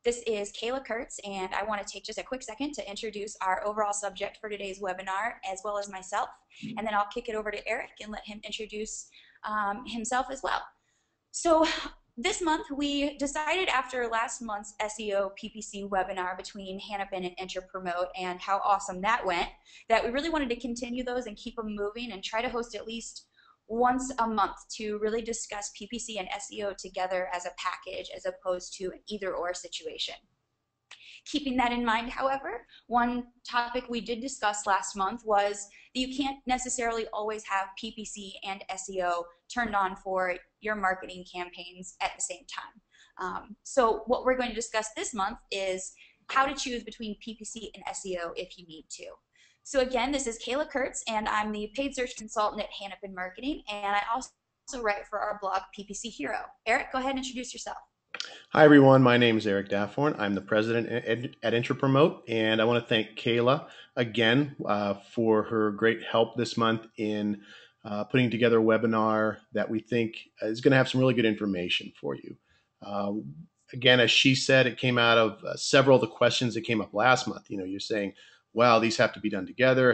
This is Kayla Kurtz, and I want to take just a quick second to introduce our overall subject for today's webinar, as well as myself, and then I'll kick it over to Erik and let him introduce himself as well. So this month, we decided after last month's SEO PPC webinar between Hanapin and Intrapromote and how awesome that went, that we really wanted to continue those and keep them moving and try to host at least once a month to really discuss PPC and SEO together as a package as opposed to an either-or situation. Keeping that in mind, however, one topic we did discuss last month was that you can't necessarily always have PPC and SEO turned on for your marketing campaigns at the same time. So what we're going to discuss this month is how to choose between PPC and SEO if you need to. So again, this is Kayla Kurtz, and I'm the paid search consultant at Hanapin Marketing, and I also write for our blog, PPC Hero. Erik, go ahead and introduce yourself. Hi everyone, my name is Erik Dafforn. I'm the president at Intrapromote, and I want to thank Kayla again for her great help this month in putting together a webinar that we think is going to have some really good information for you. Again, as she said, it came out of several of the questions that came up last month. You know, you're saying, wow, these have to be done together,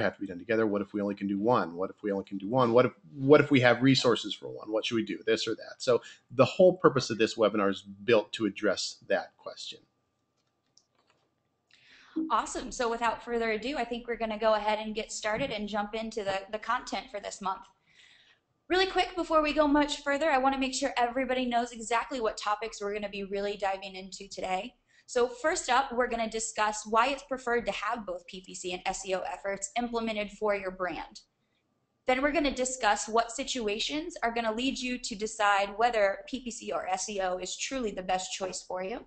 What if we only can do one? What if we only can do one? What if we have resources for one? What should we do, this or that? So the whole purpose of this webinar is built to address that question. Awesome. So without further ado, I think we're going to go ahead and get started and jump into the content for this month. Really quick, before we go much further, I want to make sure everybody knows exactly what topics we're going to be really diving into today. So first up, we're going to discuss why it's preferred to have both PPC and SEO efforts implemented for your brand. Then we're going to discuss what situations are going to lead you to decide whether PPC or SEO is truly the best choice for you.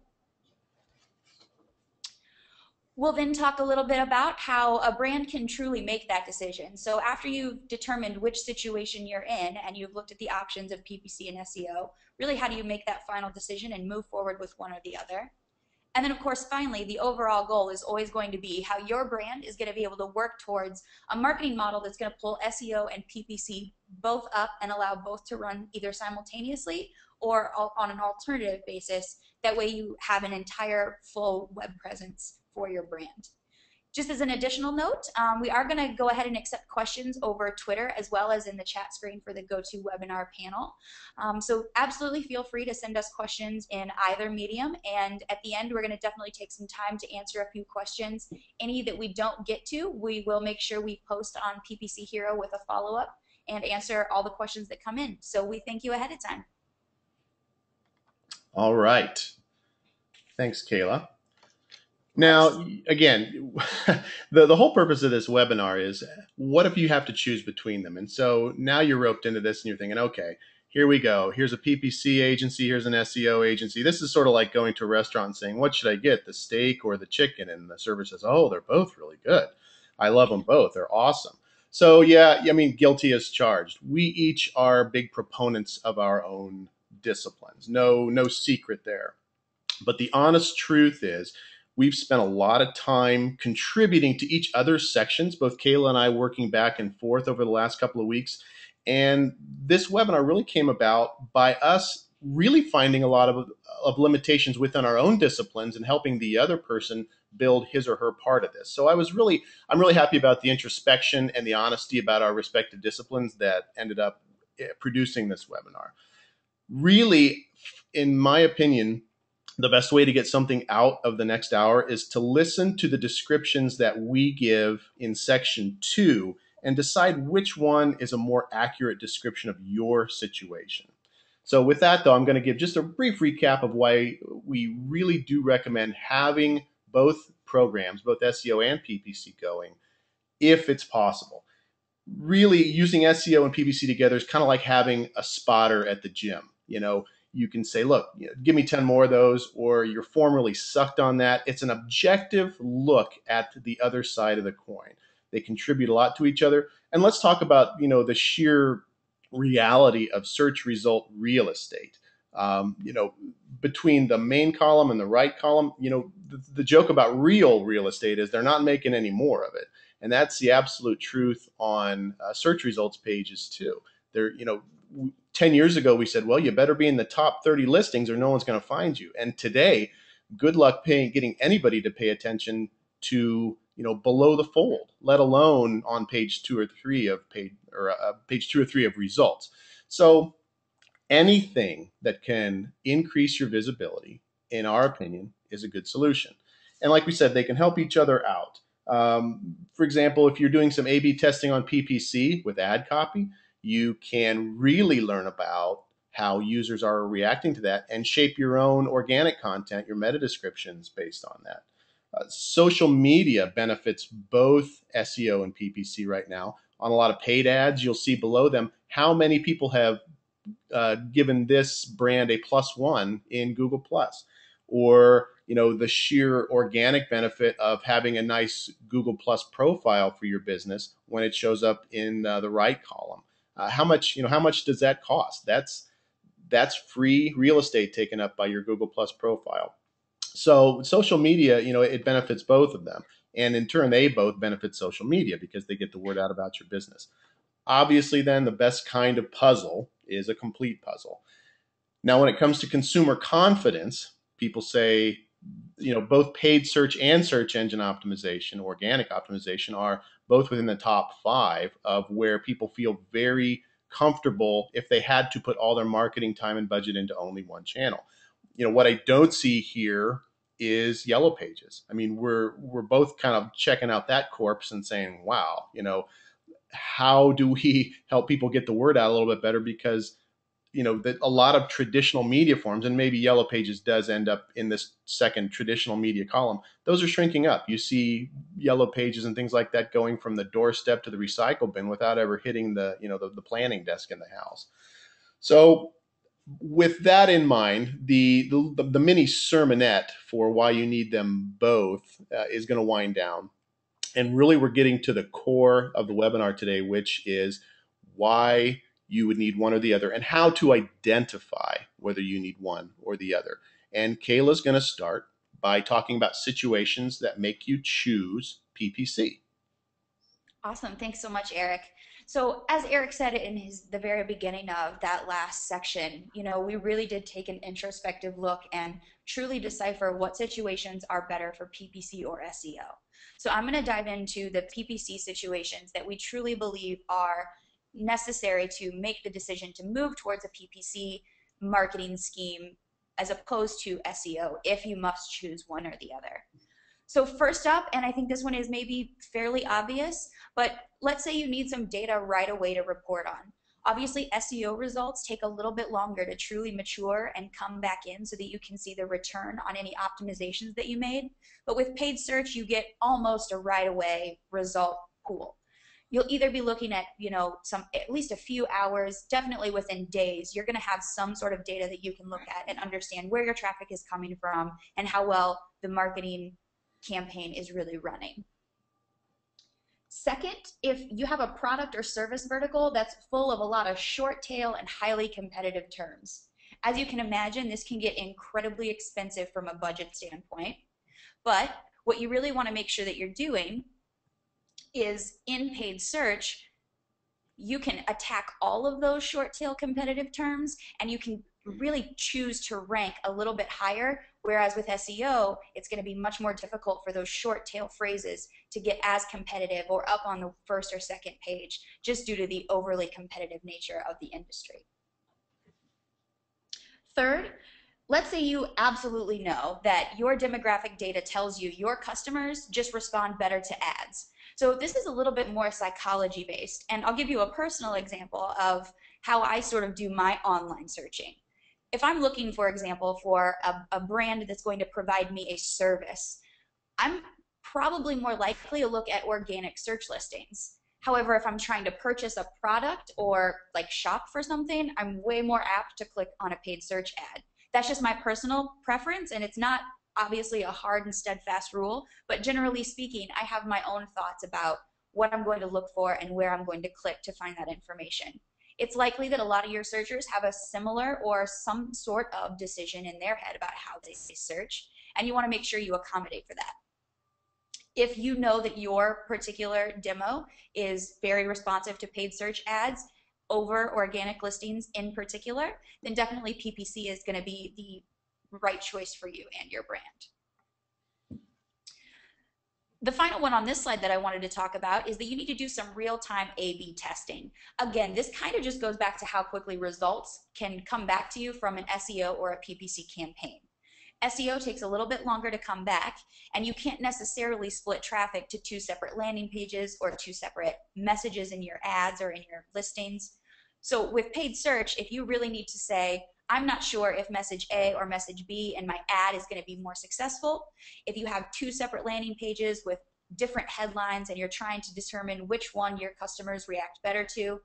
We'll then talk a little bit about how a brand can truly make that decision. So after you've determined which situation you're in and you've looked at the options of PPC and SEO, really how do you make that final decision and move forward with one or the other? And then, of course, finally, the overall goal is always going to be how your brand is going to be able to work towards a marketing model that's going to pull SEO and PPC both up and allow both to run either simultaneously or on an alternative basis. That way you have an entire full web presence for your brand. Just as an additional note, we are going to go ahead and accept questions over Twitter as well as in the chat screen for the GoToWebinar panel. So absolutely feel free to send us questions in either medium, and at the end we're going to definitely take some time to answer a few questions. Any that we don't get to, we will make sure we post on PPC Hero with a follow-up and answer all the questions that come in. So we thank you ahead of time. All right. Thanks, Kayla. Now, again, the whole purpose of this webinar is what if you have to choose between them? And so now you're roped into this and you're thinking, okay, here we go. Here's a PPC agency. Here's an SEO agency. This is sort of like going to a restaurant and saying, what should I get, the steak or the chicken? And the server says, oh, they're both really good. I love them both. They're awesome. So yeah, I mean, guilty as charged. We each are big proponents of our own disciplines. No secret there. But the honest truth is, we've spent a lot of time contributing to each other's sections, both Kayla and I working back and forth over the last couple of weeks. And this webinar really came about by us really finding a lot of limitations within our own disciplines and helping the other person build his or her part of this. So I'm really happy about the introspection and the honesty about our respective disciplines that ended up producing this webinar. Really, in my opinion, the best way to get something out of the next hour is to listen to the descriptions that we give in section 2 and decide which one is a more accurate description of your situation. So with that, though, I'm going to give just a brief recap of why we really do recommend having both programs, both SEO and PPC going, if it's possible. Really, using SEO and PPC together is kind of like having a spotter at the gym. You know, you can say, look, give me 10 more of those, or your form really sucked on that. It's an objective look at the other side of the coin. They contribute a lot to each other. And let's talk about, the sheer reality of search result real estate. Between the main column and the right column, the joke about real estate is they're not making any more of it. And that's the absolute truth on search results pages too. They're, 10 years ago, we said, well, you better be in the top 30 listings or no one's going to find you. And today, good luck getting anybody to pay attention to, below the fold, let alone on page 2 or 3 of page 2 or 3 of results. So anything that can increase your visibility, in our opinion, is a good solution. And like we said, they can help each other out. For example, if you're doing some A/B testing on PPC with ad copy, you can really learn about how users are reacting to that and shape your own organic content, your meta descriptions based on that. Social media benefits both SEO and PPC right now. On a lot of paid ads, you'll see below them how many people have given this brand a +1 in Google Plus, or the sheer organic benefit of having a nice Google Plus profile for your business when it shows up in the right column. How much does that cost? That's free real estate taken up by your Google Plus profile. So social media, it benefits both of them, and in turn, they both benefit social media because they get the word out about your business. Obviously, then the best kind of puzzle is a complete puzzle. Now, when it comes to consumer confidence, people say, both paid search and search engine optimization, organic optimization, are both within the top 5 of where people feel very comfortable if they had to put all their marketing time and budget into only one channel. What I don't see here is Yellow Pages. I mean, we're both kind of checking out that corpse and saying, wow, how do we help people get the word out a little bit better? Because that a lot of traditional media forms, and maybe Yellow Pages does end up in this second traditional media column, those are shrinking up. You see Yellow Pages and things like that going from the doorstep to the recycle bin without ever hitting the planning desk in the house. So with that in mind, the mini sermonette for why you need them both is going to wind down. And really, we're getting to the core of the webinar today, which is why you would need one or the other and how to identify whether you need one or the other. And Kayla's going to start by talking about situations that make you choose PPC. Awesome. Thanks so much, Erik. So as Erik said in the very beginning of that last section, we really did take an introspective look and truly decipher what situations are better for PPC or SEO. So I'm going to dive into the PPC situations that we truly believe are necessary to make the decision to move towards a PPC marketing scheme as opposed to SEO if you must choose one or the other. So first up, and I think this one is maybe fairly obvious, but let's say you need some data right away to report on. Obviously, SEO results take a little bit longer to truly mature and come back in so that you can see the return on any optimizations that you made. But with paid search, you get almost a right away result pool. You'll either be looking at, at least a few hours, definitely within days, you're going to have some sort of data that you can look at and understand where your traffic is coming from and how well the marketing campaign is really running. Second, if you have a product or service vertical that's full of a lot of short tail and highly competitive terms. As you can imagine, this can get incredibly expensive from a budget standpoint, but what you really want to make sure that you're doing is in paid search, you can attack all of those short tail competitive terms and you can really choose to rank a little bit higher, whereas with SEO, it's going to be much more difficult for those short tail phrases to get as competitive or up on the first or second page just due to the overly competitive nature of the industry. Third, let's say you absolutely know that your demographic data tells you your customers just respond better to ads. So this is a little bit more psychology based, and I'll give you a personal example of how I sort of do my online searching. If I'm looking, for example, for a brand that's going to provide me a service, I'm probably more likely to look at organic search listings. However, if I'm trying to purchase a product or like shop for something, I'm way more apt to click on a paid search ad. That's just my personal preference, and it's not obviously a hard and steadfast rule, but generally speaking, I have my own thoughts about what I'm going to look for and where I'm going to click to find that information. It's likely that a lot of your searchers have a similar or some sort of decision in their head about how they search, and you want to make sure you accommodate for that. If you know that your particular demo is very responsive to paid search ads over organic listings in particular, then definitely PPC is going to be the right choice for you and your brand. The final one on this slide that I wanted to talk about is that you need to do some real-time A/B testing. Again, this kind of just goes back to how quickly results can come back to you from an SEO or a PPC campaign. SEO takes a little bit longer to come back, and you can't necessarily split traffic to 2 separate landing pages or 2 separate messages in your ads or in your listings. So with paid search, if you really need to say, I'm not sure if message A or message B in my ad is going to be more successful, if you have 2 separate landing pages with different headlines and you're trying to determine which one your customers react better to,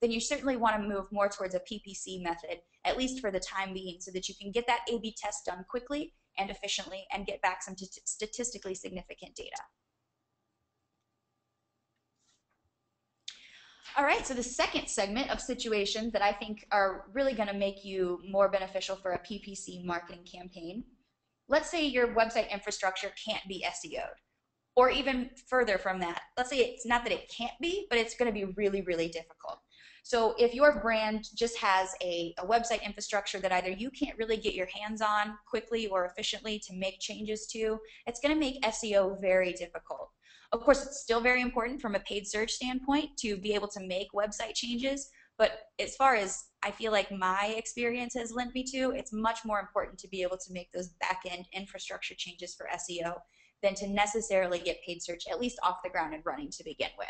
then you certainly want to move more towards a PPC method, at least for the time being, so that you can get that A/B test done quickly and efficiently and get back some statistically significant data. All right, so the second segment of situations that I think are really going to make you more beneficial for a PPC marketing campaign. Let's say your website infrastructure can't be SEO'd, or even further from that. Let's say it's not that it can't be, but it's going to be really, really difficult. So if your brand just has a website infrastructure that either you can't really get your hands on quickly or efficiently to make changes to, it's going to make SEO very difficult. Of course, it's still very important from a paid search standpoint to be able to make website changes, but as far as I feel like my experience has lent me to, it's much more important to be able to make those back-end infrastructure changes for SEO than to necessarily get paid search at least off the ground and running to begin with.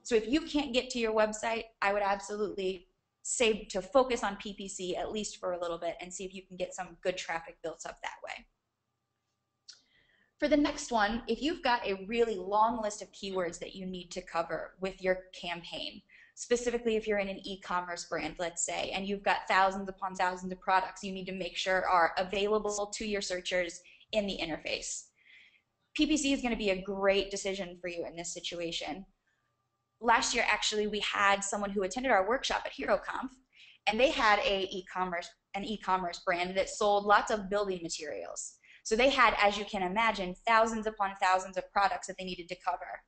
So if you can't get to your website, I would absolutely say to focus on PPC at least for a little bit and see if you can get some good traffic built up that way. For the next one, if you've got a really long list of keywords that you need to cover with your campaign, specifically if you're in an e-commerce brand, let's say, and you've got thousands upon thousands of products you need to make sure are available to your searchers in the interface, PPC is going to be a great decision for you in this situation. Last year, actually, we had someone who attended our workshop at HeroConf, and they had an e-commerce brand that sold lots of building materials. So they had, as you can imagine, thousands upon thousands of products that they needed to cover.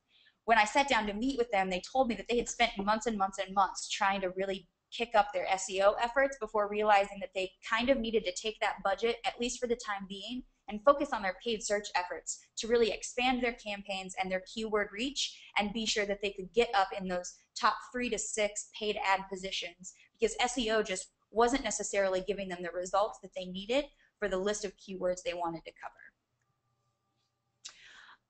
When I sat down to meet with them, they told me that they had spent months and months and months trying to really kick up their SEO efforts before realizing that they kind of needed to take that budget, at least for the time being, and focus on their paid search efforts to really expand their campaigns and their keyword reach and be sure that they could get up in those top 3 to 6 paid ad positions, because SEO just wasn't necessarily giving them the results that they needed for the list of keywords they wanted to cover.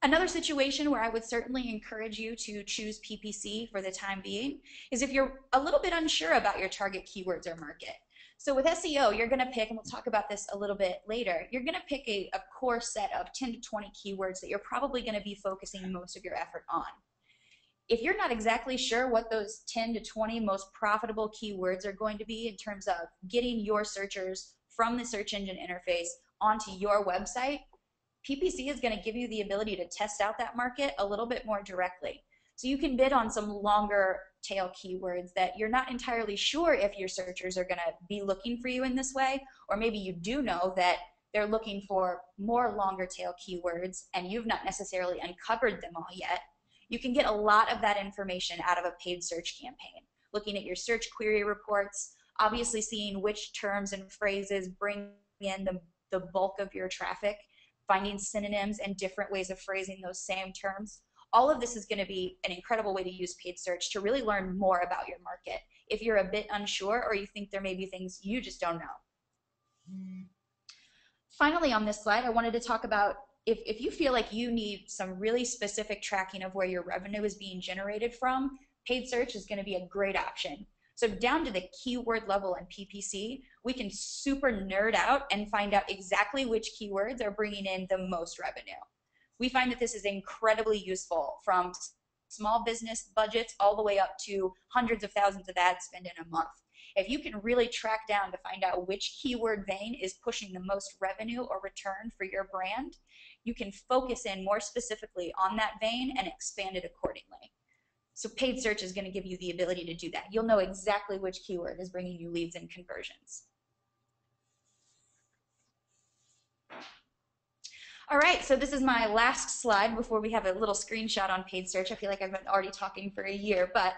Another situation where I would certainly encourage you to choose PPC for the time being is if you're a little bit unsure about your target keywords or market. So with SEO, you're going to pick, and we'll talk about this a little bit later, you're going to pick a core set of 10 to 20 keywords that you're probably going to be focusing most of your effort on. If you're not exactly sure what those 10 to 20 most profitable keywords are going to be in terms of getting your searchers from the search engine interface onto your website, PPC is going to give you the ability to test out that market a little bit more directly. So you can bid on some longer tail keywords that you're not entirely sure if your searchers are going to be looking for you in this way, or maybe you do know that they're looking for more longer tail keywords and you've not necessarily uncovered them all yet. You can get a lot of that information out of a paid search campaign, looking at your search query reports, obviously seeing which terms and phrases bring in the bulk of your traffic, finding synonyms and different ways of phrasing those same terms. All of this is going to be an incredible way to use paid search to really learn more about your market if you're a bit unsure or you think there may be things you just don't know. Finally, on this slide, I wanted to talk about if you feel like you need some really specific tracking of where your revenue is being generated from, paid search is going to be a great option. So down to the keyword level in PPC, we can super nerd out and find out exactly which keywords are bringing in the most revenue. We find that this is incredibly useful from small business budgets all the way up to hundreds of thousands of ad spend in a month. If you can really track down to find out which keyword vein is pushing the most revenue or return for your brand, you can focus in more specifically on that vein and expand it accordingly. So paid search is going to give you the ability to do that. You'll know exactly which keyword is bringing you leads and conversions. All right, so this is my last slide before we have a little screenshot on paid search. I feel like I've been already talking for a year, but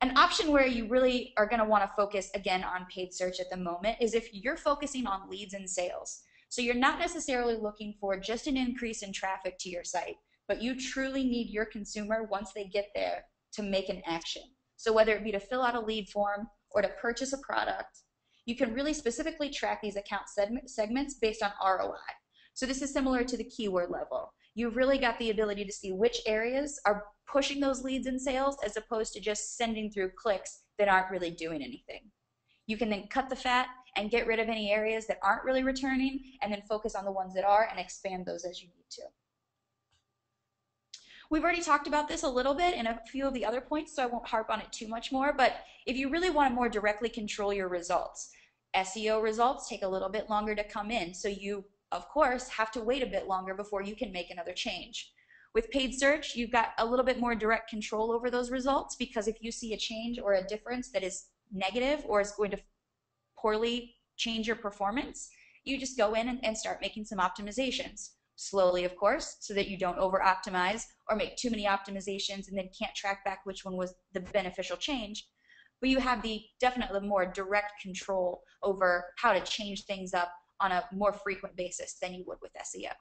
an option where you really are going to want to focus again on paid search at the moment is if you're focusing on leads and sales. So you're not necessarily looking for just an increase in traffic to your site, but you truly need your consumer, once they get there, to make an action. So whether it be to fill out a lead form or to purchase a product, you can really specifically track these account segments based on ROI. So this is similar to the keyword level. You've really got the ability to see which areas are pushing those leads and sales, as opposed to just sending through clicks that aren't really doing anything. You can then cut the fat and get rid of any areas that aren't really returning, and then focus on the ones that are and expand those as you need to. We've already talked about this a little bit in a few of the other points, so I won't harp on it too much more, but if you really want to more directly control your results, SEO results take a little bit longer to come in, so you, of course, have to wait a bit longer before you can make another change. With paid search, you've got a little bit more direct control over those results, because if you see a change or a difference that is negative or is going to poorly change your performance, you just go in and start making some optimizations. Slowly, of course, so that you don't over optimize or make too many optimizations and then can't track back which one was the beneficial change. But you have the definitely more direct control over how to change things up on a more frequent basis than you would with SEO.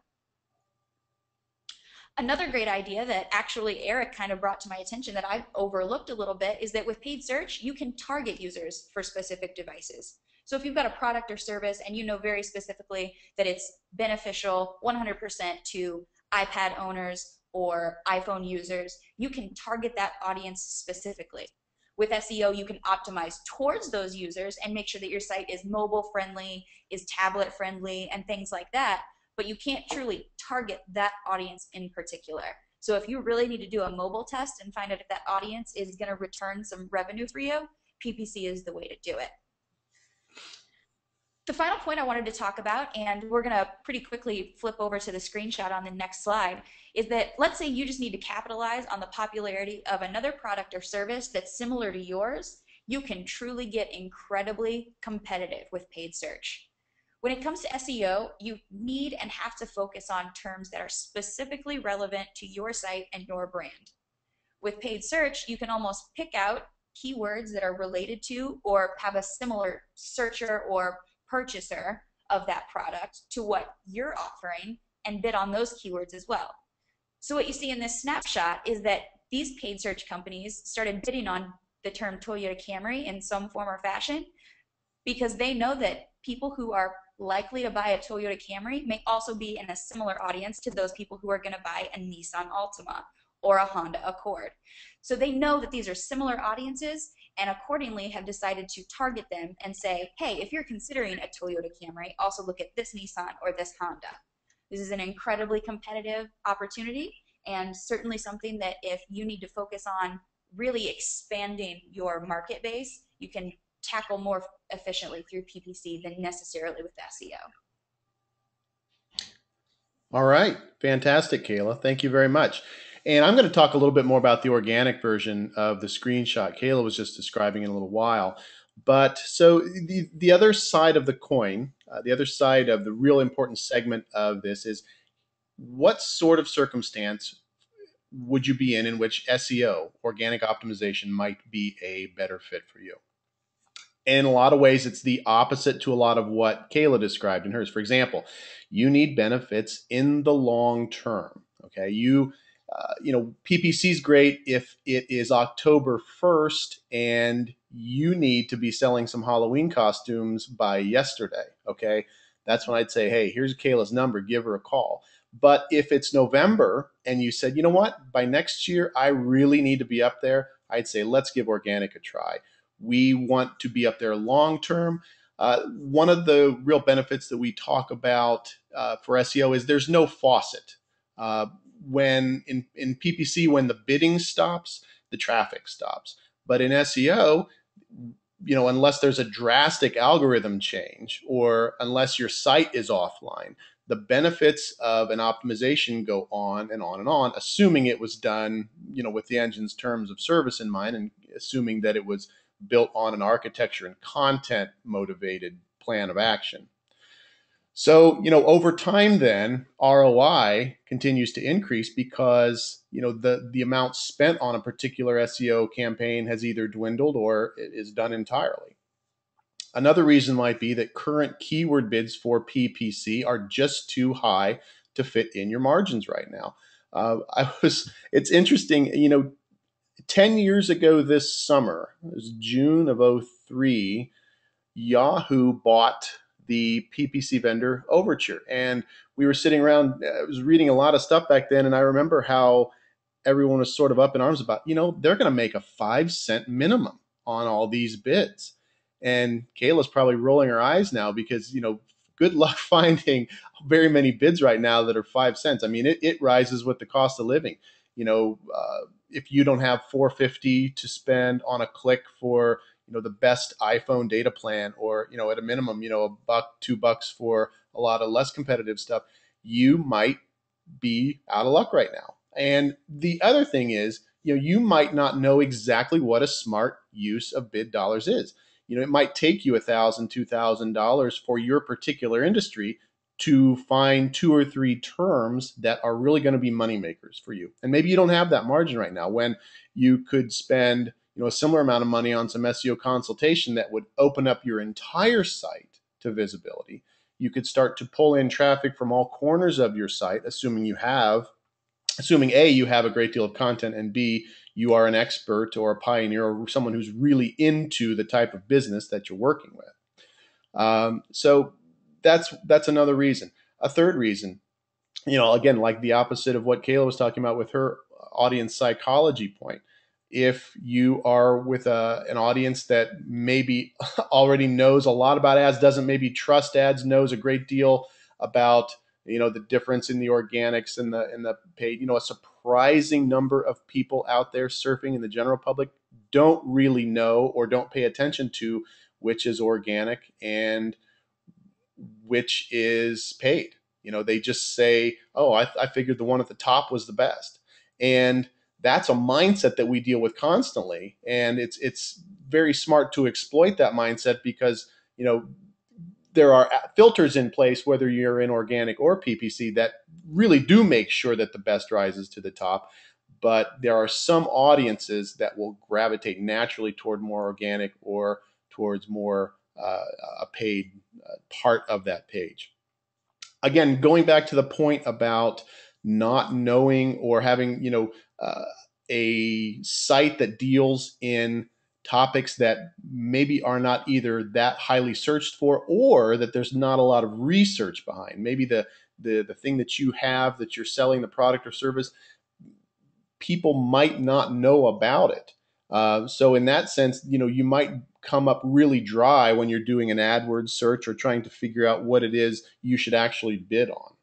Another great idea that actually Erik kind of brought to my attention that I've overlooked a little bit is that with paid search, you can target users for specific devices. So if you've got a product or service and you know very specifically that it's beneficial 100% to iPad owners or iPhone users, you can target that audience specifically. With SEO, you can optimize towards those users and make sure that your site is mobile friendly, is tablet friendly, and things like that. But you can't truly target that audience in particular. So if you really need to do a mobile test and find out if that audience is going to return some revenue for you, PPC is the way to do it. The final point I wanted to talk about, and we're going to pretty quickly flip over to the screenshot on the next slide, is that let's say you just need to capitalize on the popularity of another product or service that's similar to yours. You can truly get incredibly competitive with paid search. When it comes to SEO, you need and have to focus on terms that are specifically relevant to your site and your brand. With paid search, you can almost pick out keywords that are related to or have a similar searcher or purchaser of that product to what you're offering and bid on those keywords as well. So what you see in this snapshot is that these paid search companies started bidding on the term Toyota Camry in some form or fashion because they know that people who are likely to buy a Toyota Camry may also be in a similar audience to those people who are going to buy a Nissan Altima or a Honda Accord. So they know that these are similar audiences and accordingly have decided to target them and say, hey, if you're considering a Toyota Camry, also look at this Nissan or this Honda. This is an incredibly competitive opportunity and certainly something that if you need to focus on really expanding your market base, you can tackle more efficiently through PPC than necessarily with SEO. All right. Fantastic, Kayla. Thank you very much. And I'm going to talk a little bit more about the organic version of the screenshot Kayla was just describing in a little while. But so the other side of the coin, the other side of the real important segment of this is what sort of circumstance would you be in which SEO, organic optimization, might be a better fit for you? In a lot of ways, it's the opposite to a lot of what Kayla described in hers. For example, you need benefits in the long term. Okay, PPC is great if it is October 1st and you need to be selling some Halloween costumes by yesterday. Okay, that's when I'd say, hey, here's Kayla's number, give her a call. But if it's November and you said, you know what, by next year, I really need to be up there, I'd say, let's give organic a try. We want to be up there long term. One of the real benefits that we talk about for SEO is there's no faucet. When in PPC, when the bidding stops, the traffic stops. But in SEO, unless there's a drastic algorithm change or unless your site is offline, the benefits of an optimization go on and on and on, assuming it was done, with the engine's terms of service in mind and assuming that it was built on an architecture and content motivated plan of action. So, over time then ROI continues to increase because, the amount spent on a particular SEO campaign has either dwindled or it is done entirely. Another reason might be that current keyword bids for PPC are just too high to fit in your margins right now. It's interesting, 10 years ago this summer, it was June of '03, Yahoo bought the PPC vendor Overture. And we were sitting around, I was reading a lot of stuff back then, and I remember how everyone was sort of up in arms about, they're going to make a 5 cent minimum on all these bids. And Kayla's probably rolling her eyes now because, good luck finding very many bids right now that are 5 cents. I mean, it rises with the cost of living. If you don't have $4.50 to spend on a click for, the best iPhone data plan, or, at a minimum, $1, $2 for a lot of less competitive stuff, you might be out of luck right now. And the other thing is, you might not know exactly what a smart use of bid dollars is. It might take you $1,000, $2,000 for your particular industry to find 2 or 3 terms that are really going to be money makers for you. And maybe you don't have that margin right now, when you could spend a similar amount of money on some SEO consultation that would open up your entire site to visibility. You could start to pull in traffic from all corners of your site, assuming A, you have a great deal of content, and B, you are an expert or a pioneer or someone who's really into the type of business that you're working with. So that's another reason. A third reason, again, like the opposite of what Kayla was talking about with her audience psychology point. If you are with an audience that maybe already knows a lot about ads, doesn't maybe trust ads, knows a great deal about the difference in the organics and the paid, a surprising number of people out there surfing in the general public don't really know or don't pay attention to which is organic and which is paid. They just say, oh, I figured the one at the top was the best. And that's a mindset that we deal with constantly. And it's very smart to exploit that mindset because, there are filters in place, whether you're in organic or PPC, that really do make sure that the best rises to the top. But there are some audiences that will gravitate naturally toward more organic or towards more a paid part of that page. Again, going back to the point about not knowing or having, a site that deals in topics that maybe are not either that highly searched for, or that there's not a lot of research behind. Maybe the thing that you have, that you're selling, the product or service, people might not know about it. So in that sense, you might come up really dry when you're doing an AdWords search or trying to figure out what it is you should actually bid on.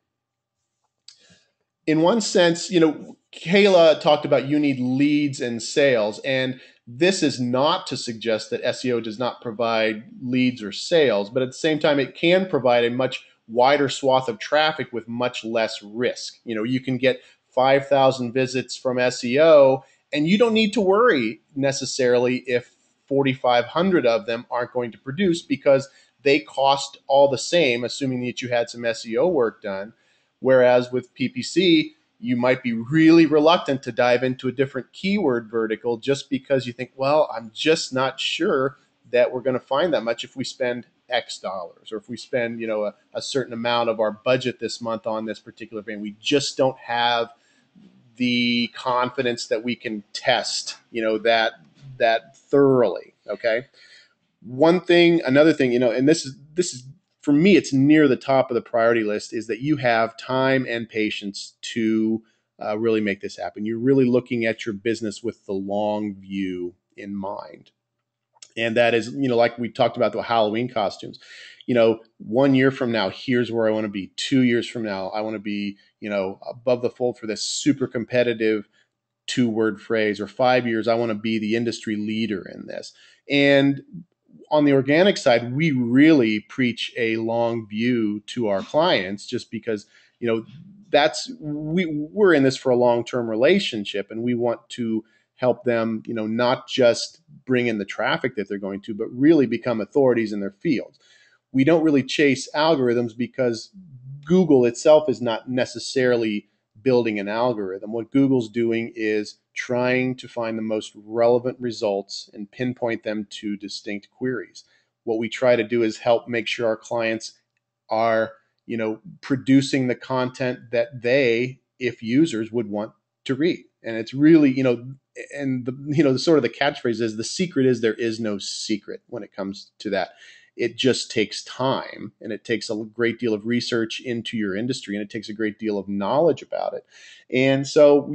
In one sense, Kayla talked about you need leads and sales, and this is not to suggest that SEO does not provide leads or sales, but at the same time, it can provide a much wider swath of traffic with much less risk. You can get 5,000 visits from SEO, and you don't need to worry necessarily if 4,500 of them aren't going to produce, because they cost all the same, assuming that you had some SEO work done. Whereas with PPC, you might be really reluctant to dive into a different keyword vertical just because you think, well, I'm just not sure that we're going to find that much if we spend X dollars, or if we spend, a certain amount of our budget this month on this particular thing. We just don't have the confidence that we can test, that thoroughly. Okay. Another thing, and this is for me, it's near the top of the priority list, is that you have time and patience to really make this happen. You're really looking at your business with the long view in mind. And that is, like we talked about the Halloween costumes, 1 year from now, here's where I want to be. 2 years from now, I want to be, above the fold for this super competitive 2-word phrase, or 5 years, I want to be the industry leader in this. And on the organic side, we really preach a long view to our clients, just because, we're in this for a long-term relationship, and we want to help them, not just bring in the traffic that they're going to, but really become authorities in their fields. We don't really chase algorithms because Google itself is not necessarily building an algorithm. What Google's doing is trying to find the most relevant results and pinpoint them to distinct queries. What we try to do is help make sure our clients are, producing the content that they if users would want to read. And it's really, and the sort of the catchphrase is, the secret is there is no secret when it comes to that. It just takes time, and it takes a great deal of research into your industry, and it takes a great deal of knowledge about it. And so,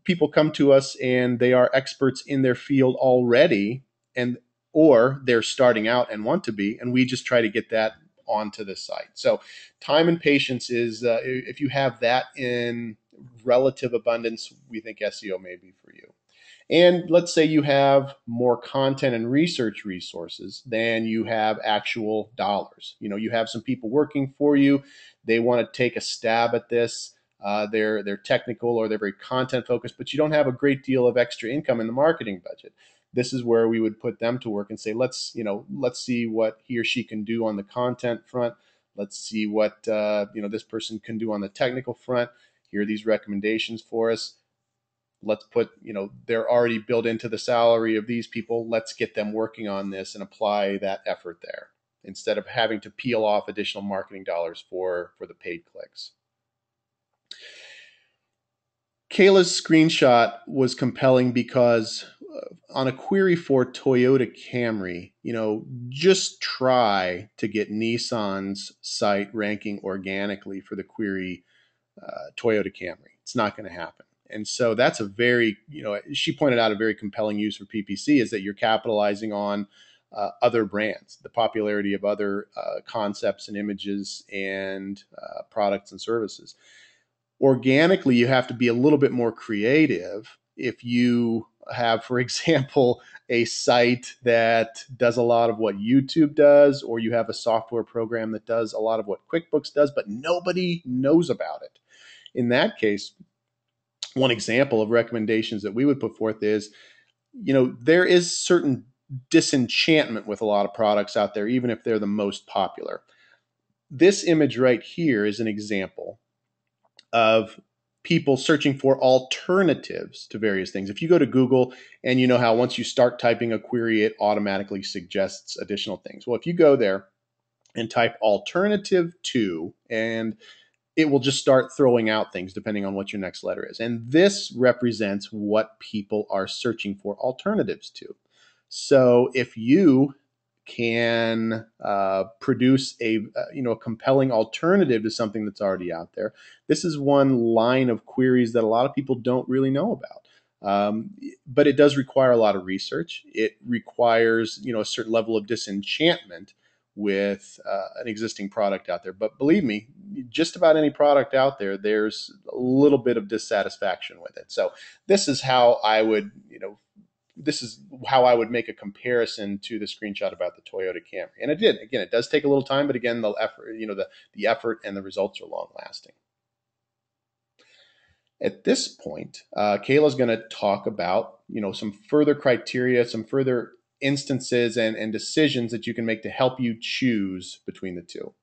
people come to us and they are experts in their field already, and or they're starting out and want to be, and we just try to get that onto the site. So time and patience is, if you have that in relative abundance, we think SEO may be for you. And let's say you have more content and research resources than you have actual dollars. You have some people working for you. They want to take a stab at this. They're technical, or they're very content focused, but you don't have a great deal of extra income in the marketing budget. This is where we would put them to work and say, let's see what he or she can do on the content front. Let's see what this person can do on the technical front. Here are these recommendations for us. Let's put, they're already built into the salary of these people. Let's get them working on this and apply that effort there, instead of having to peel off additional marketing dollars for the paid clicks. Kayla's screenshot was compelling because on a query for Toyota Camry, just try to get Nissan's site ranking organically for the query Toyota Camry. It's not going to happen. And so that's a very, she pointed out a very compelling use for PPC is that you're capitalizing on other brands, the popularity of other concepts and images and products and services. Organically, you have to be a little bit more creative. If you have, for example, a site that does a lot of what YouTube does, or you have a software program that does a lot of what QuickBooks does, but nobody knows about it. In that case, one example of recommendations that we would put forth is, there is certain disenchantment with a lot of products out there, even if they're the most popular. This image right here is an example of people searching for alternatives to various things. If you go to Google, and you know how once you start typing a query, it automatically suggests additional things. Well, if you go there and type alternative to, and it will just start throwing out things depending on what your next letter is. And this represents what people are searching for alternatives to. So if you can produce a compelling alternative to something that's already out there, this is one line of queries that a lot of people don't really know about. But it does require a lot of research. It requires a certain level of disenchantment with an existing product out there. But believe me, just about any product out there, there's a little bit of dissatisfaction with it. So this is how I would, make a comparison to the screenshot about the Toyota Camry. And it does take a little time, but again, the effort, the effort and the results are long lasting. At this point, Kayla's going to talk about, some further criteria, some further instances and decisions that you can make to help you choose between the two.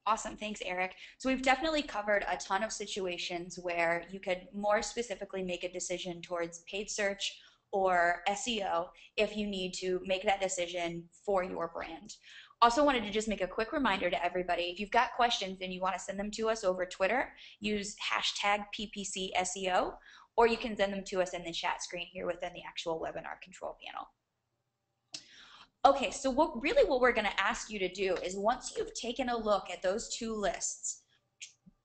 Awesome. Thanks, Erik. So we've definitely covered a ton of situations where you could more specifically make a decision towards paid search or SEO if you need to make that decision for your brand. Also wanted to just make a quick reminder to everybody, if you've got questions and you want to send them to us over Twitter, use hashtag PPC SEO, or you can send them to us in the chat screen here within the actual webinar control panel. Okay, so what we're going to ask you to do is, once you've taken a look at those two lists,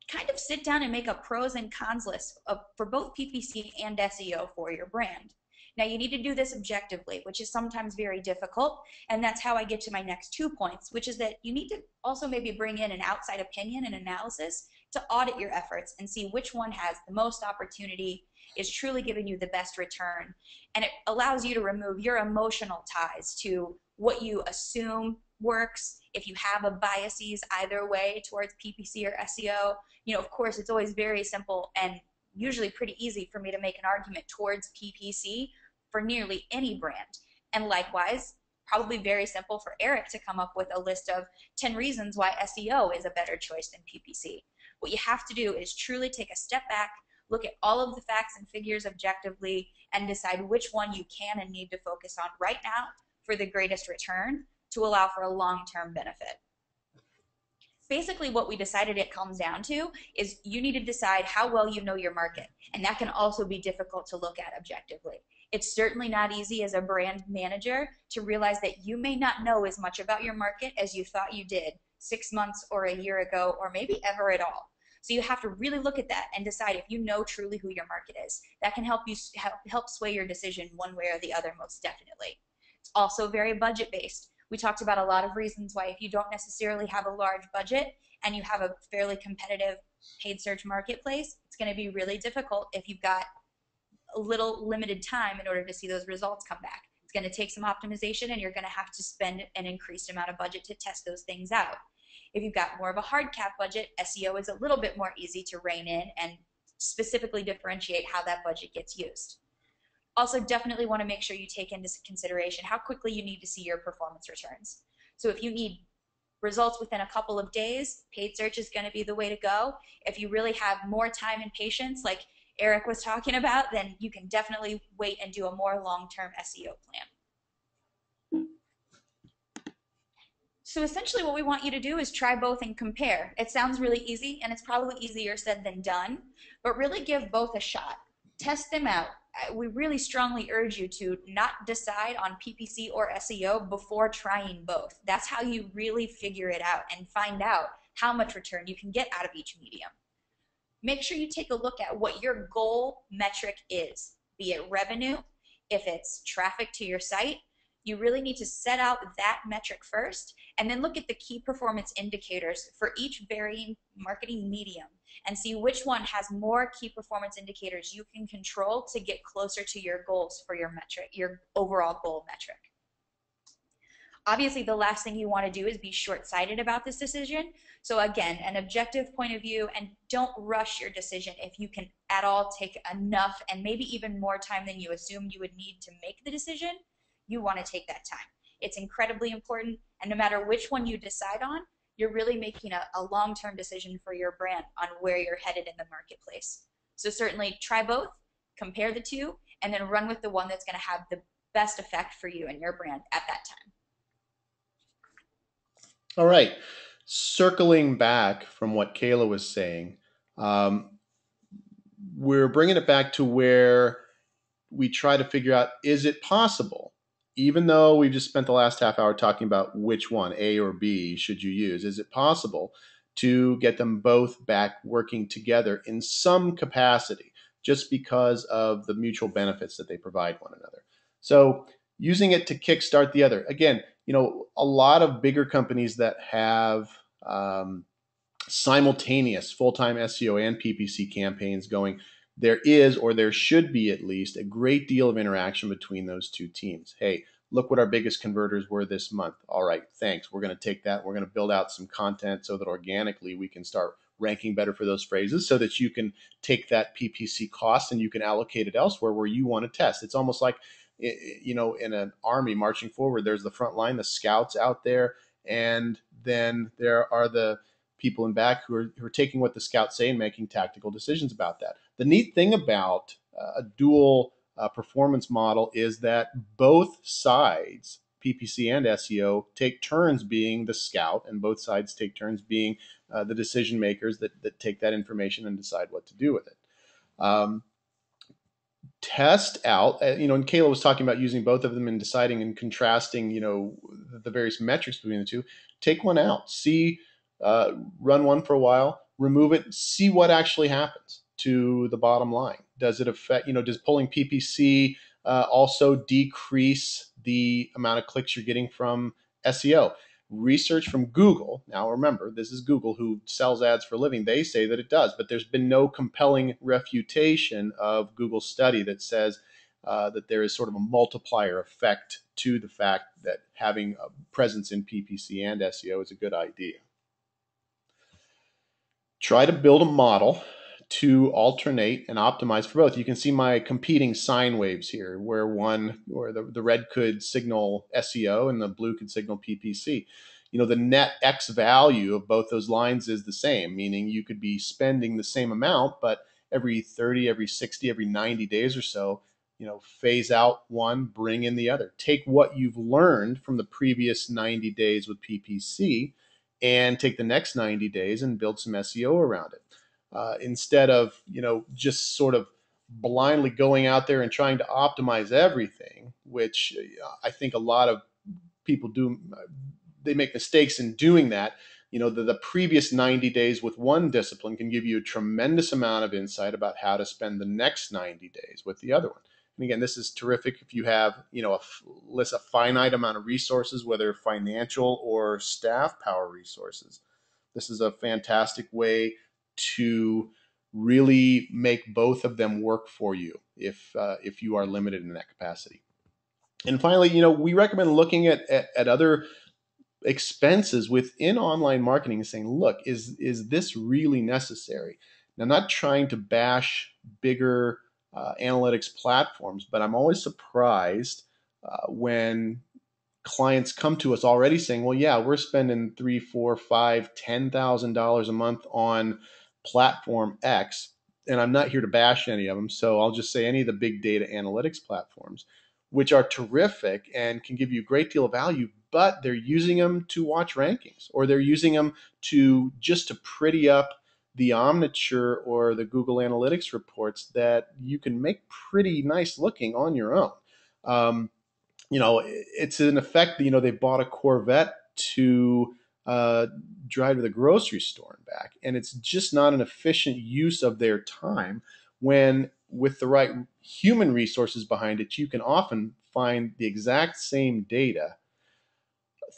kind of sit down and make a pros and cons list for both PPC and SEO for your brand. Now, you need to do this objectively, which is sometimes very difficult, and that's how I get to my next 2 points, which is that you need to also maybe bring in an outside opinion and analysis to audit your efforts and see which one has the most opportunity, is truly giving you the best return, and it allows you to remove your emotional ties to what you assume works. If you have a biases either way towards PPC or SEO, of course, it's always very simple and usually pretty easy for me to make an argument towards PPC for nearly any brand. And likewise, probably very simple for Erik to come up with a list of 10 reasons why SEO is a better choice than PPC. What you have to do is truly take a step back, look at all of the facts and figures objectively, and decide which one you can and need to focus on right now for the greatest return to allow for a long-term benefit. Basically what we decided it comes down to is you need to decide how well you know your market. And that can also be difficult to look at objectively. It's certainly not easy as a brand manager to realize that you may not know as much about your market as you thought you did 6 months or a year ago, or maybe ever at all. So you have to really look at that and decide if you know truly who your market is. That can help you help sway your decision one way or the other, most definitely. It's also very budget based. We talked about a lot of reasons why if you don't necessarily have a large budget and you have a fairly competitive paid search marketplace, it's going to be really difficult if you've got a little limited time in order to see those results come back. It's going to take some optimization, and you're going to have to spend an increased amount of budget to test those things out. If you've got more of a hard cap budget, SEO is a little bit more easy to rein in and specifically differentiate how that budget gets used. Also, definitely want to make sure you take into consideration how quickly you need to see your performance returns. So if you need results within a couple of days, paid search is going to be the way to go. If you really have more time and patience, like Erik was talking about, then you can definitely wait and do a more long-term SEO plan. So essentially what we want you to do is try both and compare. It sounds really easy, and it's probably easier said than done, but really give both a shot. Test them out. We really strongly urge you to not decide on PPC or SEO before trying both. That's how you really figure it out and find out how much return you can get out of each medium. Make sure you take a look at what your goal metric is, be it revenue, if it's traffic to your site. You really need to set out that metric first, and then look at the key performance indicators for each varying marketing medium and see which one has more key performance indicators you can control to get closer to your goals for your metric, your overall goal metric. Obviously, the last thing you want to do is be short-sighted about this decision. So again, an objective point of view, and don't rush your decision. If you can at all take enough and maybe even more time than you assumed you would need to make the decision, you want to take that time. It's incredibly important, and no matter which one you decide on, you're really making a long-term decision for your brand on where you're headed in the marketplace. So certainly try both, compare the two, and then run with the one that's going to have the best effect for you and your brand at that time. All right. Circling back from what Kayla was saying, we're bringing it back to where we try to figure out, is it possible, even though we've just spent the last half hour talking about which one, A or B, should you use, is it possible to get them both back working together in some capacity just because of the mutual benefits that they provide one another? So using it to kickstart the other. Again, a lot of bigger companies that have simultaneous full-time SEO and PPC campaigns going, there is, or there should be at least, a great deal of interaction between those two teams. Hey, look what our biggest converters were this month. All right, thanks. We're going to take that. We're going to build out some content so that organically we can start ranking better for those phrases so that you can take that PPC cost and you can allocate it elsewhere where you want to test. It's almost like, in an army marching forward, there's the front line, the scouts out there, and then there are the people in back who are taking what the scouts say and making tactical decisions about that. The neat thing about a dual performance model is that both sides, PPC and SEO, take turns being the scout, and both sides take turns being the decision makers that take that information and decide what to do with it. Test out, and Kayla was talking about using both of them and deciding and contrasting, the various metrics between the two. Take one out, see, run one for a while, remove it, see what actually happens to the bottom line. Does it affect, does pulling PPC also decrease the amount of clicks you're getting from SEO? Research from Google, now remember, this is Google who sells ads for a living, they say that it does, but there's been no compelling refutation of Google's study that says that there is sort of a multiplier effect to the fact that having a presence in PPC and SEO is a good idea. Try to build a model to alternate and optimize for both. You can see my competing sine waves here, where the red could signal SEO and the blue could signal PPC. The net X value of both those lines is the same, meaning you could be spending the same amount, but every 30, every 60, every 90 days or so, phase out one, bring in the other. Take what you've learned from the previous 90 days with PPC and take the next 90 days and build some SEO around it. Instead of, just sort of blindly going out there and trying to optimize everything, which I think a lot of people do. They make mistakes in doing that. The previous 90 days with one discipline can give you a tremendous amount of insight about how to spend the next 90 days with the other one. And again, this is terrific if you have, a finite amount of resources, whether financial or staff power resources. This is a fantastic way to really make both of them work for you if you are limited in that capacity. And finally, we recommend looking at other expenses within online marketing and saying, look, is this really necessary? Now, I'm not trying to bash bigger analytics platforms, but I'm always surprised when clients come to us already saying, well, yeah, we're spending $3, $4, $5, $10,000 a month on platform X, and I'm not here to bash any of them. So I'll just say any of the big data analytics platforms, which are terrific and can give you a great deal of value, but they're using them to watch rankings, or they're using them to pretty up the Omniture or the Google Analytics reports that you can make pretty nice looking on your own. It's in effect, they bought a Corvette to drive to the grocery store and back. And it's just not an efficient use of their time when, with the right human resources behind it, you can often find the exact same data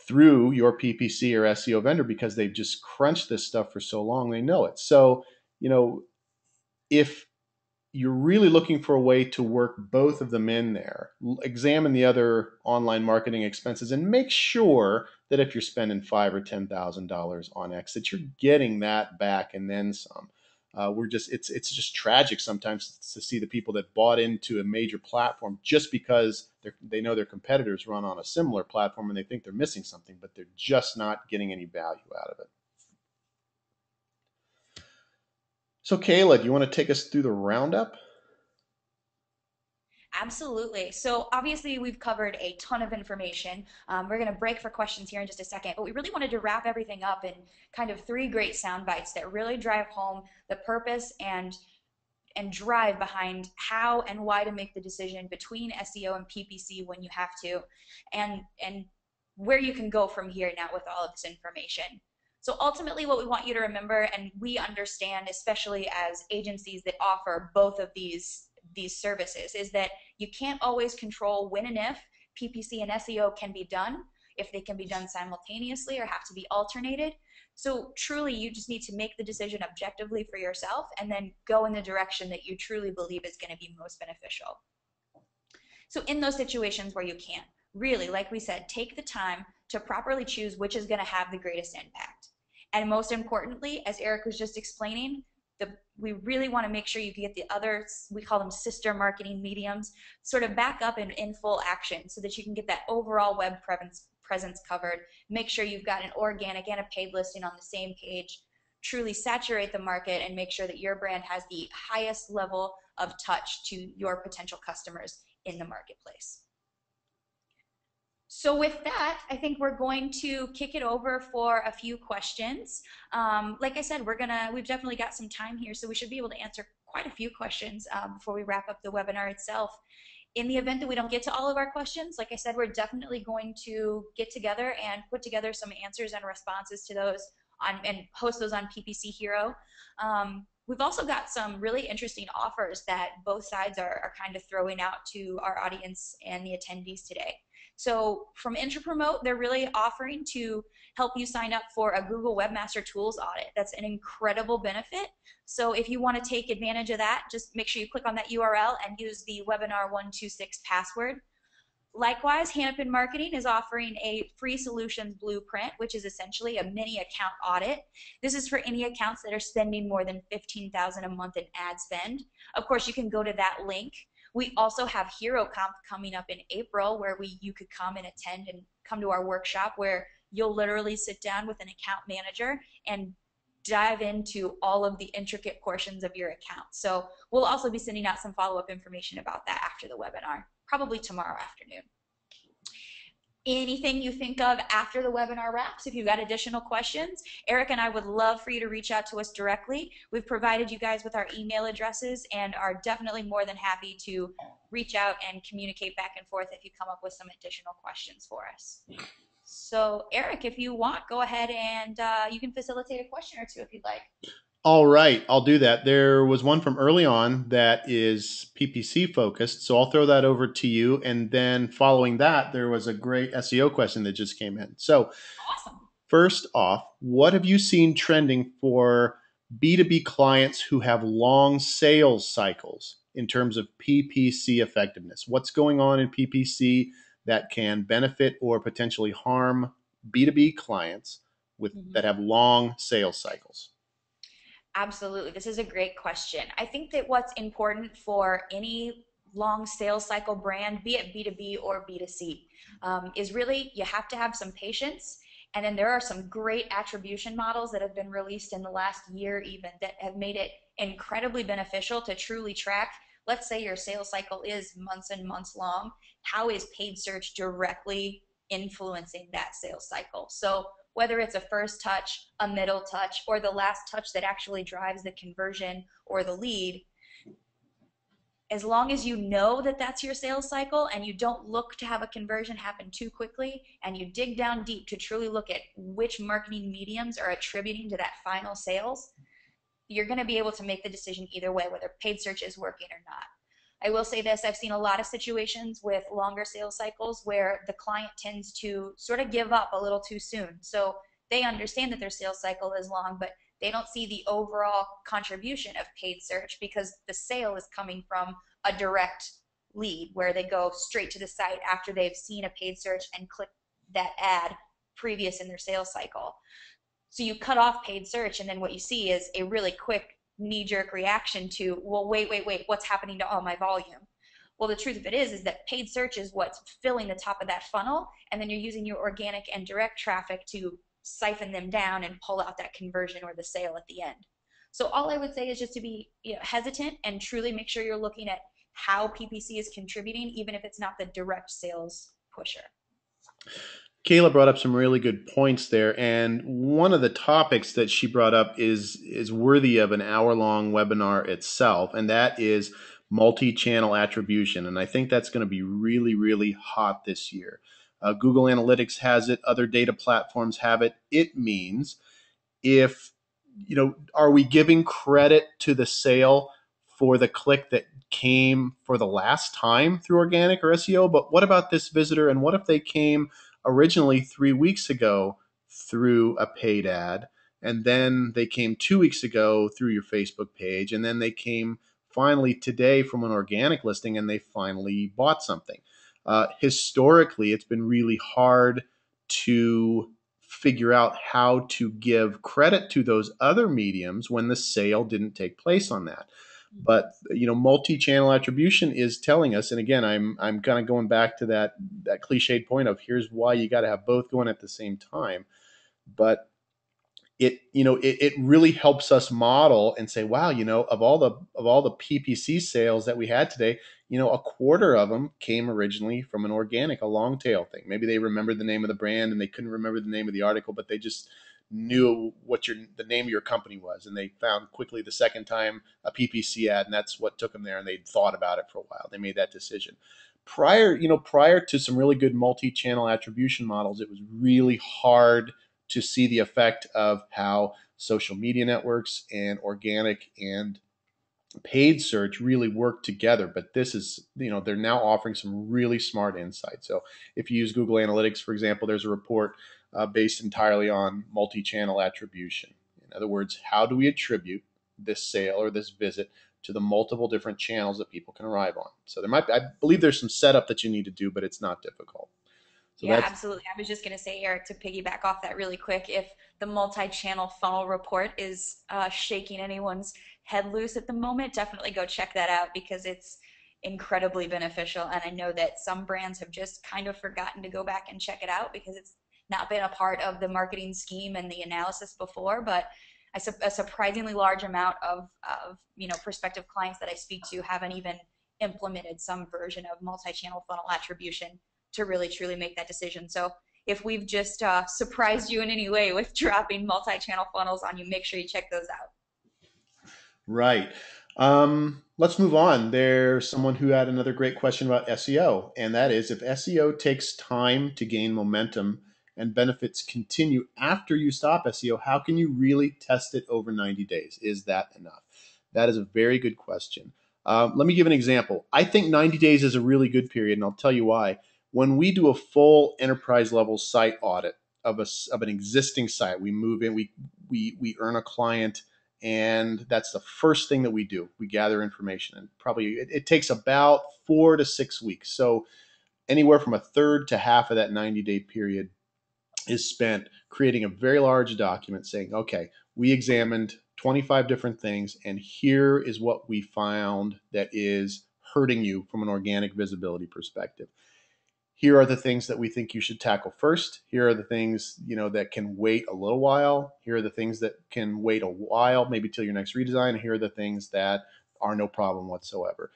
through your PPC or SEO vendor because they've just crunched this stuff for so long, they know it. So, if you're really looking for a way to work both of them in there, examine the other online marketing expenses and make sure that if you're spending $5,000 or $10,000 on X, that you're getting that back and then some. It's just tragic sometimes to see the people that bought into a major platform just because they know their competitors run on a similar platform and they think they're missing something, but they're just not getting any value out of it. So Kayla, do you want to take us through the roundup? Absolutely. So obviously we've covered a ton of information. We're going to break for questions here in just a second, but we really wanted to wrap everything up in kind of 3 great sound bites that really drive home the purpose and drive behind how and why to make the decision between SEO and PPC when you have to, and where you can go from here now with all of this information. So ultimately what we want you to remember, and we understand especially as agencies that offer both of these services, is that you can't always control when and if PPC and SEO can be done, if they can be done simultaneously or have to be alternated. So truly you just need to make the decision objectively for yourself and then go in the direction that you truly believe is going to be most beneficial. So in those situations where you can't, really, like we said, take the time to properly choose which is going to have the greatest impact. And most importantly, as Erik was just explaining, we really want to make sure you get the other, we call them sister marketing mediums, sort of back up and in full action so that you can get that overall web presence covered. Make sure you've got an organic and a paid listing on the same page. Truly saturate the market and make sure that your brand has the highest level of touch to your potential customers in the marketplace. So with that, I think we're going to kick it over for a few questions. Like I said, we've definitely got some time here, so we should be able to answer quite a few questions before we wrap up the webinar itself. In the event that we don't get to all of our questions, like I said, we're definitely going to get together and put together some answers and responses to those and host those on PPC Hero. We've also got some really interesting offers that both sides are kind of throwing out to our audience and the attendees today. So from Intrapromote, they're really offering to help you sign up for a Google Webmaster Tools audit. That's an incredible benefit. So if you want to take advantage of that, just make sure you click on that URL and use the webinar 126 password. Likewise, Hanapin Marketing is offering a free solutions blueprint, which is essentially a mini account audit. This is for any accounts that are spending more than $15,000 a month in ad spend. Of course, you can go to that link. We also have Hero Comp coming up in April, where you could come and attend and come to our workshop where you'll literally sit down with an account manager and dive into all of the intricate portions of your account. So we'll also be sending out some follow-up information about that after the webinar, probably tomorrow afternoon. anything you think of after the webinar wraps. If you've got additional questions, Erik and I would love for you to reach out to us directly. We've provided you guys with our email addresses and are definitely more than happy to reach out and communicate back and forth if you come up with some additional questions for us. So Erik, if you want, go ahead and you can facilitate a question or two if you'd like. All right, I'll do that. There was one from early on that is PPC focused, so I'll throw that over to you. And then following that, there was a great SEO question that just came in. So Awesome. first off, what have you seen trending for B2B clients who have long sales cycles in terms of PPC effectiveness? What's going on in PPC that can benefit or potentially harm B2B clients that have long sales cycles? Absolutely. This is a great question. I think that what's important for any long sales cycle brand, be it B2B or B2C, is really you have to have some patience. And then there are some great attribution models that have been released in the last year even that have made it incredibly beneficial to truly track. Let's say your sales cycle is months and months long. How is paid search directly influencing that sales cycle? So whether it's a first touch, a middle touch, or the last touch that actually drives the conversion or the lead, as long as you know that that's your sales cycle and you don't look to have a conversion happen too quickly and you dig down deep to truly look at which marketing mediums are attributing to that final sales, you're going to be able to make the decision either way, whether paid search is working or not. I will say this, I've seen a lot of situations with longer sales cycles where the client tends to sort of give up a little too soon. So they understand that their sales cycle is long, but they don't see the overall contribution of paid search because the sale is coming from a direct lead where they go straight to the site after they've seen a paid search and click that ad previous in their sales cycle. So you cut off paid search, and then what you see is a really quick knee-jerk reaction to, well, wait, what's happening to all my volume? Well, the truth of it is that paid search is what's filling the top of that funnel, and then you're using your organic and direct traffic to siphon them down and pull out that conversion or the sale at the end. So all I would say is just to be hesitant and truly make sure you're looking at how PPC is contributing, even if it's not the direct sales pusher. Kayla brought up some really good points there, and one of the topics that she brought up is worthy of an hour-long webinar itself, and that is multi-channel attribution. And I think that's going to be really, really hot this year. Google Analytics has it, other data platforms have it. It means if, are we giving credit to the sale for the click that came for the last time through organic or SEO? But what about this visitor? And what if they came originally 3 weeks ago through a paid ad, and then they came 2 weeks ago through your Facebook page, and then they came finally today from an organic listing and they finally bought something? Historically, it's been really hard to figure out how to give credit to those other mediums when the sale didn't take place on that. But multi-channel attribution is telling us, and again, I'm kind of going back to that cliched point of here's why you got to have both going at the same time. But it really helps us model and say, wow, of all the PPC sales that we had today, a quarter of them came originally from an organic, a long tail thing. Maybe they remembered the name of the brand and they couldn't remember the name of the article, but they just knew what the name of your company was, and they found quickly the second time a PPC ad, and that's what took them there, and they'd thought about it for a while. They made that decision. Prior to some really good multi-channel attribution models, it was really hard to see the effect of how social media networks and organic and paid search really work together. But this is, they're now offering some really smart insights. So if you use Google Analytics, for example, there's a report based entirely on multi-channel attribution. In other words, how do we attribute this sale or this visit to the multiple different channels that people can arrive on? So I believe there's some setup that you need to do, but it's not difficult. So yeah, absolutely. I was just going to say, Erik, to piggyback off that really quick, if the multi-channel funnel report is shaking anyone's head loose at the moment, definitely go check that out because it's incredibly beneficial. And I know that some brands have just kind of forgotten to go back and check it out because it's not been a part of the marketing scheme and the analysis before. But a surprisingly large amount of prospective clients that I speak to haven't even implemented some version of multi-channel funnel attribution to really truly make that decision. So if we've just surprised you in any way with dropping multi-channel funnels on you, make sure you check those out. Right. Let's move on. There's someone who had another great question about SEO, and that is, if SEO takes time to gain momentum and benefits continue after you stop SEO, how can you really test it over 90 days? Is that enough? That is a very good question. Let me give an example. I think 90 days is a really good period, and I'll tell you why. When we do a full enterprise level site audit of an existing site, we move in, we earn a client, and that's the first thing that we do. We gather information, and probably it takes about 4 to 6 weeks. So anywhere from a third to half of that 90-day period is spent creating a very large document saying, okay, we examined 25 different things, and here is what we found that is hurting you from an organic visibility perspective. Here are the things that we think you should tackle first. Here are the things, that can wait a little while. Here are the things that can wait a while, maybe till your next redesign. Here are the things that are no problem whatsoever.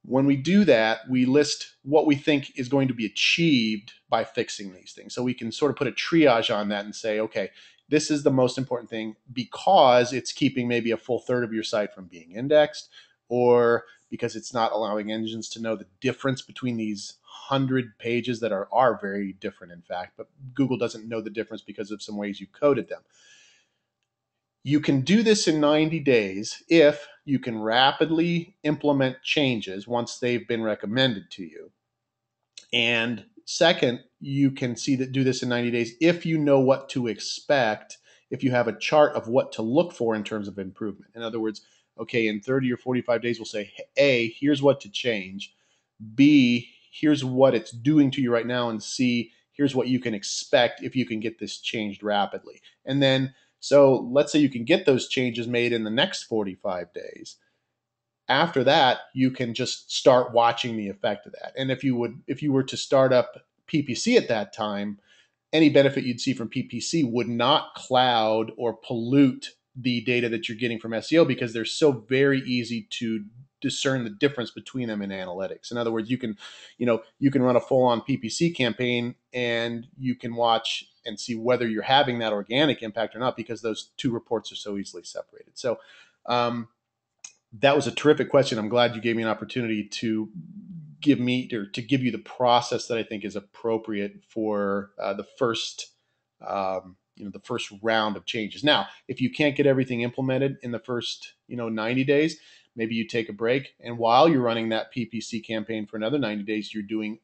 When we do that, we list what we think is going to be achieved by fixing these things. So we can sort of put a triage on that and say, okay, this is the most important thing because it's keeping maybe a full third of your site from being indexed, or because it's not allowing engines to know the difference between these 100 pages that are very different, in fact, but Google doesn't know the difference because of some ways you coded them. You can do this in 90 days if you can rapidly implement changes once they've been recommended to you. And second, you can do this in 90 days if you know what to expect, if you have a chart of what to look for in terms of improvement. In other words, okay, in 30 or 45 days, we'll say, A, here's what to change. B, here's what it's doing to you right now. And C, here's what you can expect if you can get this changed rapidly. And then, so let's say you can get those changes made in the next 45 days. After that, you can just start watching the effect of that. And if you were to start up PPC at that time, any benefit you'd see from PPC would not cloud or pollute the data that you're getting from SEO, because they're so very easy to discern the difference between them in analytics. In other words, you can run a full-on PPC campaign and you can watch and see whether you're having that organic impact or not, because those two reports are so easily separated. So that was a terrific question. I'm glad you gave me an opportunity to give you the process that I think is appropriate for the first round of changes. Now, if you can't get everything implemented in the first 90 days, maybe you take a break, and while you're running that PPC campaign for another 90 days, you're doing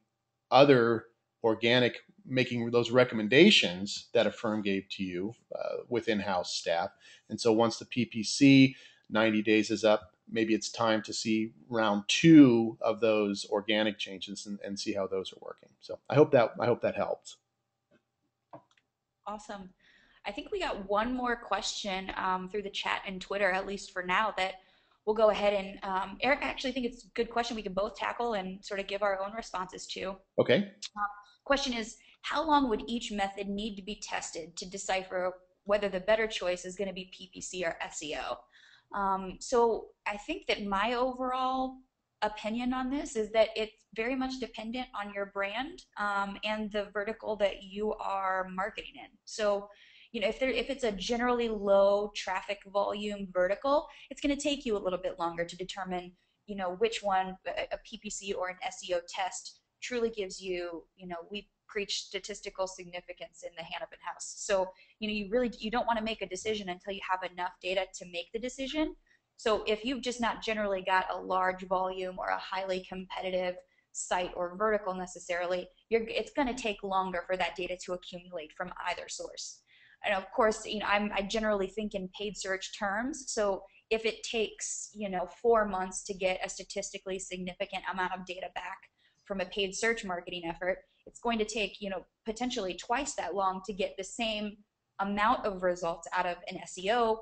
other organic, making those recommendations that a firm gave to you with in-house staff. And so once the PPC 90 days is up, maybe it's time to see round 2 of those organic changes and see how those are working. So I hope that helps. Awesome. I think we got one more question through the chat and Twitter, at least for now, that we'll go ahead and Erik, I actually think it's a good question we can both tackle and sort of give our own responses to. Okay. Question is, how long would each method need to be tested to decipher whether the better choice is going to be PPC or SEO? So I think that my overall opinion on this is that it's very much dependent on your brand and the vertical that you are marketing in. So, if it's a generally low traffic volume vertical, it's going to take you a little bit longer to determine, which one, a PPC or an SEO test truly gives you, we preach statistical significance in the Hanapin house. So, you don't want to make a decision until you have enough data to make the decision. So if you've just not generally got a large volume or a highly competitive site or vertical necessarily, it's going to take longer for that data to accumulate from either source. And of course, I generally think in paid search terms. So if it takes, 4 months to get a statistically significant amount of data back from a paid search marketing effort, it's going to take, potentially twice that long to get the same amount of results out of an SEO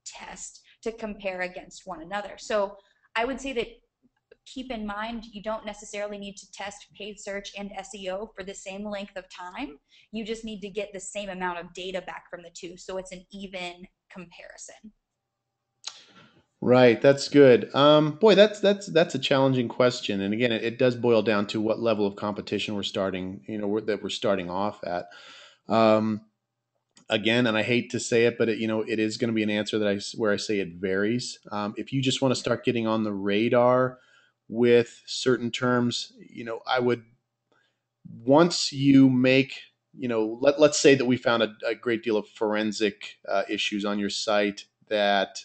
test to compare against one another. So I would say that keep in mind, you don't necessarily need to test paid search and SEO for the same length of time. You just need to get the same amount of data back from the two, so it's an even comparison. Right, that's good. Boy, that's a challenging question, and again, it does boil down to what level of competition we're starting, that we're starting off at. Um, Again, and I hate to say it, but it is going to be an answer where I say it varies. If you just want to start getting on the radar with certain terms, I would, once you make, let's say that we found a great deal of forensic issues on your site, that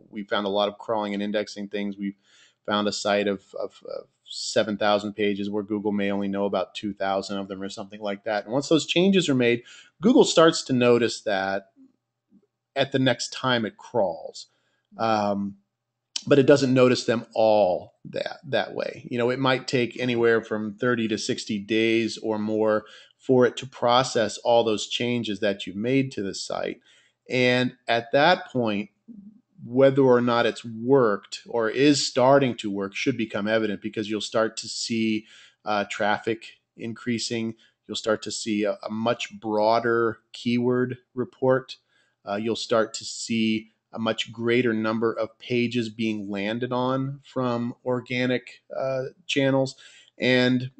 we found a lot of crawling and indexing things. We found a site of 7,000 pages where Google may only know about 2,000 of them or something like that. And once those changes are made, Google starts to notice that at the next time it crawls. Um, but it doesn't notice them all that way. It might take anywhere from 30 to 60 days or more for it to process all those changes that you made to the site. And at that point, whether or not it's worked or is starting to work should become evident, because you'll start to see traffic increasing. You'll start to see a much broader keyword report. You'll start to see a much greater number of pages being landed on from organic channels. And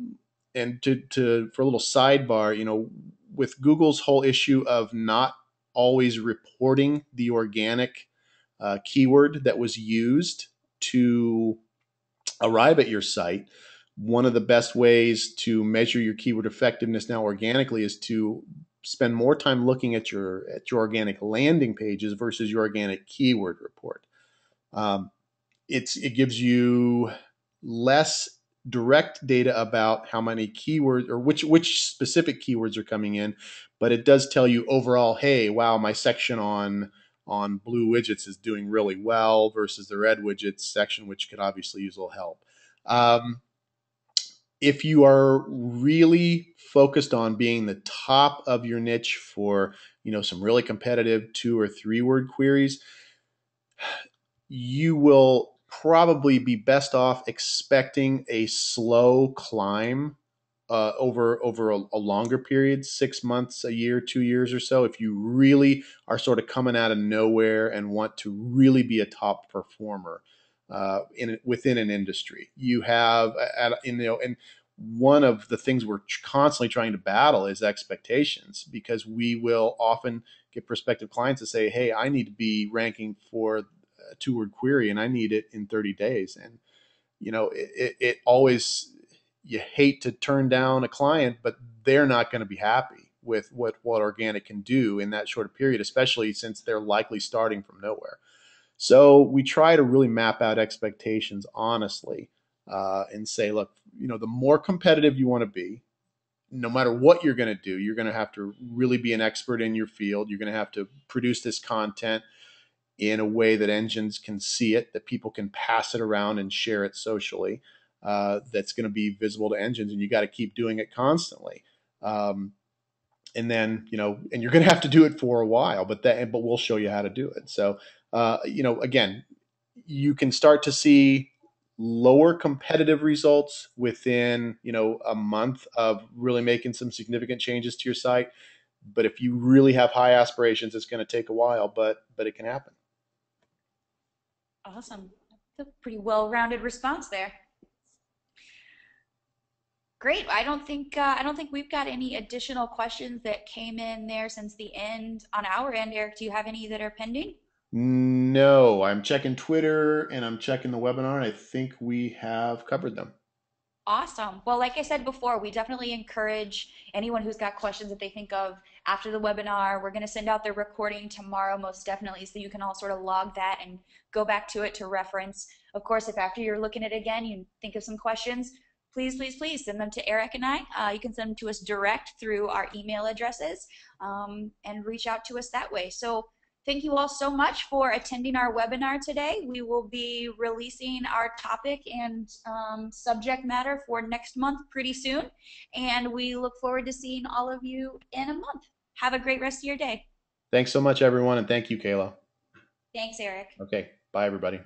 for a little sidebar, with Google's whole issue of not always reporting the organic keyword that was used to arrive at your site, one of the best ways to measure your keyword effectiveness now organically is to spend more time looking at your organic landing pages versus your organic keyword report. Um, it gives you less direct data about how many keywords or which specific keywords are coming in, but it does tell you overall, hey, wow, my section on blue widgets is doing really well versus the red widgets section, which could obviously use a little help. If you are really focused on being the top of your niche for some really competitive 2 or 3 word queries, you will probably be best off expecting a slow climb over a longer period, 6 months, a year, 2 years or so. If you really are sort of coming out of nowhere and want to really be a top performer within an industry, you have, and one of the things we're constantly trying to battle is expectations, because we will often get prospective clients to say, hey, I need to be ranking for a 2 word query and I need it in 30 days. And, it always, you hate to turn down a client, but they're not going to be happy with what organic can do in that short period, especially since they're likely starting from nowhere. So we try to really map out expectations honestly, and say, look, the more competitive you want to be, no matter what you're going to do, you're going to have to really be an expert in your field. You're going to have to produce this content in a way that engines can see it, that people can pass it around and share it socially. That's going to be visible to engines, and you got to keep doing it constantly. And then, and you're going to have to do it for a while, but we'll show you how to do it. So, again, you can start to see lower competitive results within, a month of really making some significant changes to your site. But if you really have high aspirations, it's going to take a while, but it can happen. Awesome. That's a pretty well-rounded response there. Great. I don't think we've got any additional questions that came in there since the end on our end. Erik, do you have any that are pending? No, I'm checking Twitter and I'm checking the webinar, and I think we have covered them. Awesome. Well, like I said before, we definitely encourage anyone who's got questions that they think of after the webinar. We're going to send out the recording tomorrow, most definitely, so you can all sort of log that and go back to it to reference. Of course, if after you're looking at it again, you think of some questions, please, please, please send them to Erik and I. You can send them to us direct through our email addresses, and reach out to us that way. So thank you all so much for attending our webinar today. We will be releasing our topic and subject matter for next month pretty soon, and we look forward to seeing all of you in a month. Have a great rest of your day. Thanks so much, everyone, and thank you, Kayla. Thanks, Erik. Okay, bye, everybody.